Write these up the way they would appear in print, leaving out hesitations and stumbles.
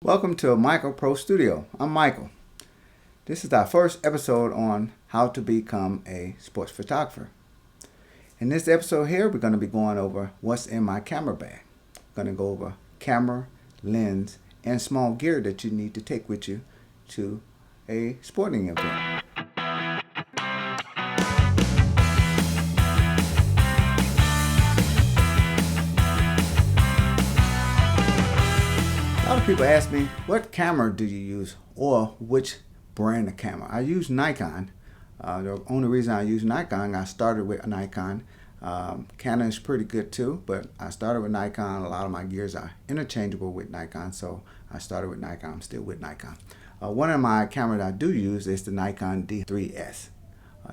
Welcome to Michael Pro Studio. I'm Michael. This is our first episode on how to become a sports photographer. In this episode here, we're going to be going over what's in my camera bag. We're going to go over camera, lens, and small gear that you need to take with you to a sporting event. A lot of people ask me, what camera do you use or which brand of camera? I use Nikon. The only reason I use Nikon, I started with Nikon. Canon is pretty good too, but I started with Nikon. A lot of my gears are interchangeable with Nikon, so I started with Nikon. I'm still with Nikon. One of my cameras I do use is the Nikon D3S.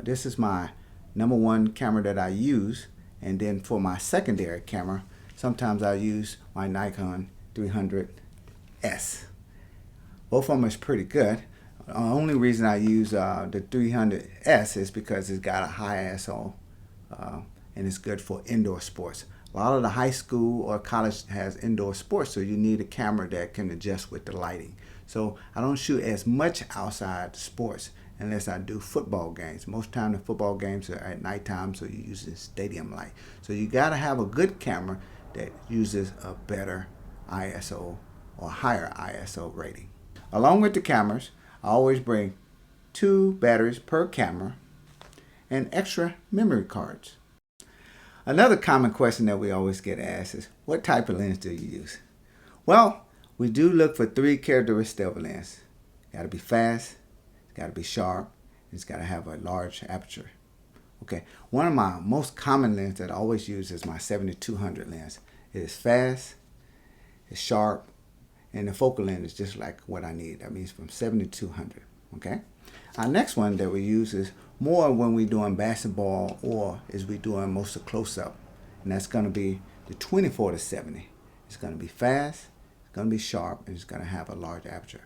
This is my number one camera that I use, and then for my secondary camera, sometimes I use my Nikon 300S. Both of them is pretty good. The only reason I use the 300S is because it's got a high ISO and it's good for indoor sports. A lot of the high school or college has indoor sports, so you need a camera that can adjust with the lighting. So I don't shoot as much outside sports unless I do football games. Most time the football games are at nighttime, so you use the stadium light. So you got to have a good camera that uses a better ISO or higher ISO rating. Along with the cameras, I always bring 2 batteries per camera and extra memory cards. Another common question that we always get asked is, what type of lens do you use? Well, we do look for 3 characteristics of a lens. It's got to be fast, it's got to be sharp, and it's got to have a large aperture. Okay, one of my most common lenses that I always use is my 7200 lens. It is fast, it's sharp, and the focal length is just like what I need. That means from 7200. Okay. Our next one that we use is more when we're doing basketball or is we doing most of close-up, and that's going to be the 24-70. It's going to be fast, it's going to be sharp, and it's going to have a large aperture.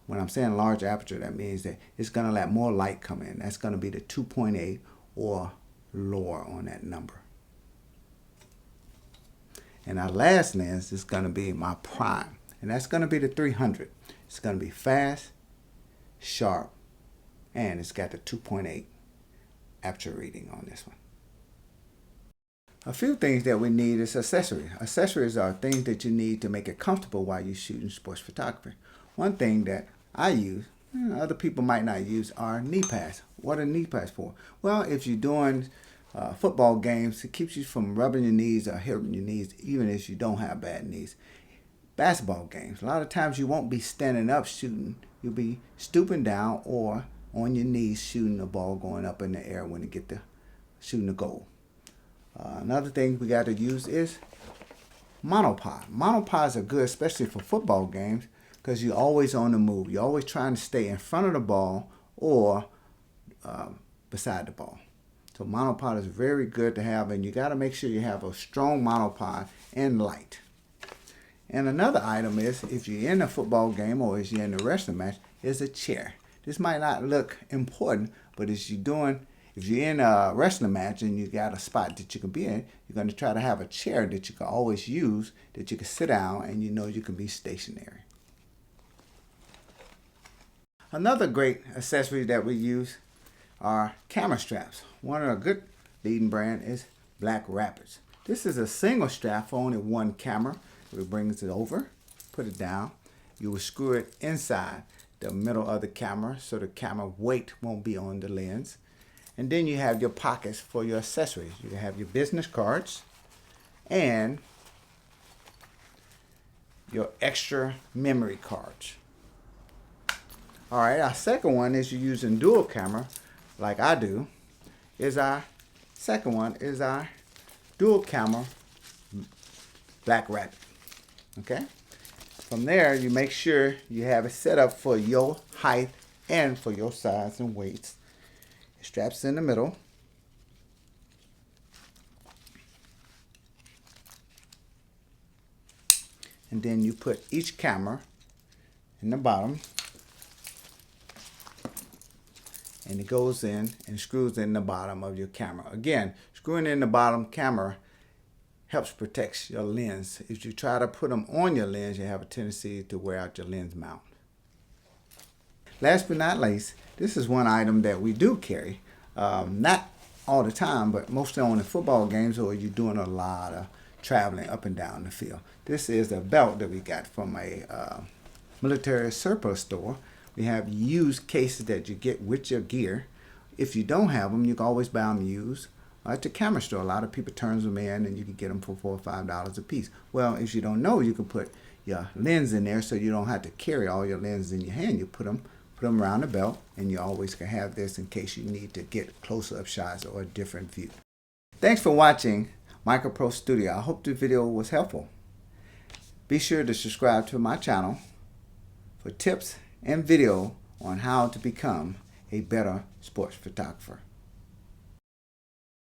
When I'm saying large aperture, that means that it's going to let more light come in. That's going to be the 2.8 or lower on that number. And our last lens is going to be my prime, and that's going to be the 300. It's going to be fast, sharp, and it's got the 2.8 aperture reading on this one. A few things that we need is accessories. Accessories are things that you need to make it comfortable while you're shooting sports photography. One thing that I use, other people might not use, are knee pads. What are knee pads for? Well, if you're doing football games, it keeps you from rubbing your knees or hurting your knees, even if you don't have bad knees. Basketball games, a lot of times you won't be standing up shooting. You'll be stooping down or on your knees shooting the ball going up in the air when you get to shooting the goal. Another thing we got to use is monopod. Monopods are good, especially for football games, because you're always on the move. You're always trying to stay in front of the ball or beside the ball. So monopod is very good to have, and you got to make sure you have a strong monopod and light. And another item is, if you're in a football game or if you're in a wrestling match, is a chair. This might not look important, but if you're in a wrestling match and you got a spot that you can be in, you're going to try to have a chair that you can always use, that you can sit down and you know you can be stationary. Another great accessory that we use are camera straps. One of the good leading brand is Black Rapids. This is a single strap for only one camera. It brings it over, put it down. You will screw it inside the middle of the camera so the camera weight won't be on the lens. And then you have your pockets for your accessories. You have your business cards and your extra memory cards. All right, our second one is you're using dual camera like I do. Our dual camera Black Rabbit. Okay, from there you make sure you have it set up for your height and for your size and weights. It straps in the middle, and then you put each camera in the bottom, and it goes in and screws in the bottom of your camera. Again, screwing in the bottom camera helps protect your lens. If you try to put them on your lens, you have a tendency to wear out your lens mount. Last but not least, this is one item that we do carry. Not all the time, but mostly on the football games or you're doing a lot of traveling up and down the field. This is a belt that we got from a military surplus store. We have used cases that you get with your gear. If you don't have them, you can always buy them used. At the camera store, a lot of people turn them in and you can get them for $4 or $5 a piece. Well, if you don't know, you can put your lens in there so you don't have to carry all your lenses in your hand. You put them around the belt, and you always can have this in case you need to get close-up shots or a different view. Thanks for watching Micro Pro Studio. I hope the video was helpful. Be sure to subscribe to my channel for tips and video on how to become a better sports photographer.